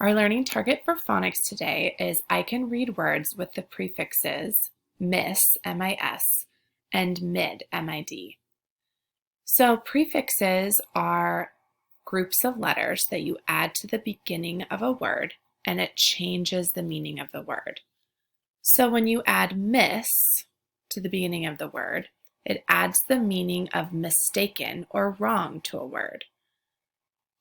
Our learning target for phonics today is I can read words with the prefixes miss, M-I-S, and mid, M-I-D. So prefixes are groups of letters that you add to the beginning of a word and it changes the meaning of the word. So when you add miss to the beginning of the word, it adds the meaning of mistaken or wrong to a word.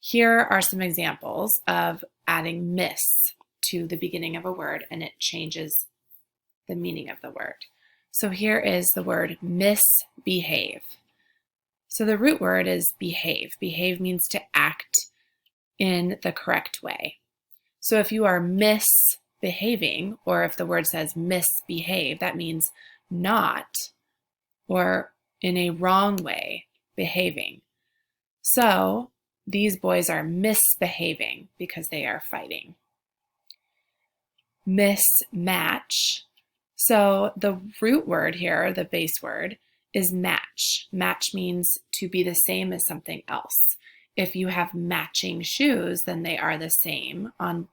Here are some examples of adding miss to the beginning of a word and it changes the meaning of the word. So here is the word misbehave. So the root word is behave. Behave means to act in the correct way. So if you are misbehaving, or if the word says misbehave, that means not or in a wrong way behaving. So these boys are misbehaving because they are fighting. Mismatch. So the root word here, the base word, is match. Match means to be the same as something else. If you have matching shoes, then they are the same on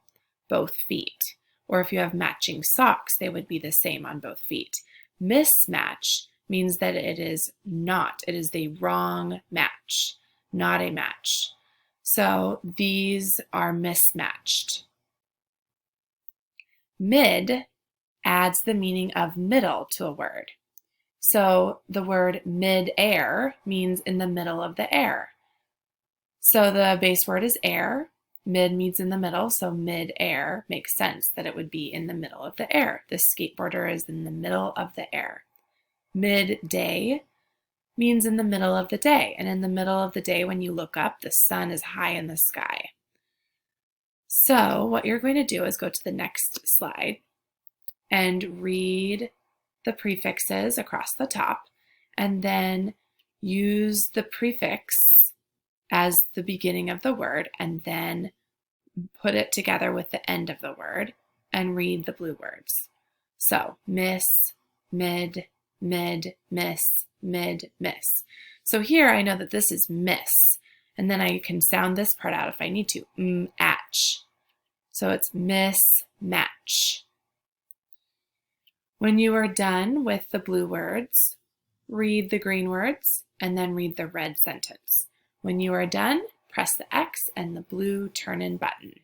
both feet. Or if you have matching socks, they would be the same on both feet. Mismatch means that it is not. It is the wrong match, not a match. So these are mismatched. Mid adds the meaning of middle to a word. So the word mid-air means in the middle of the air. So the base word is air. Mid means in the middle, so mid-air makes sense that it would be in the middle of the air. The skateboarder is in the middle of the air. Midday means in the middle of the day. And in the middle of the day, when you look up, the sun is high in the sky. So what you're going to do is go to the next slide and read the prefixes across the top, and then use the prefix as the beginning of the word, and then put it together with the end of the word and read the blue words. So miss, mid, miss, mid, miss. So here I know that this is miss, and then I can sound this part out if I need to, atch. So it's mismatch. When you are done with the blue words, read the green words and then read the red sentence. When you are done, press the X and the blue turn-in button.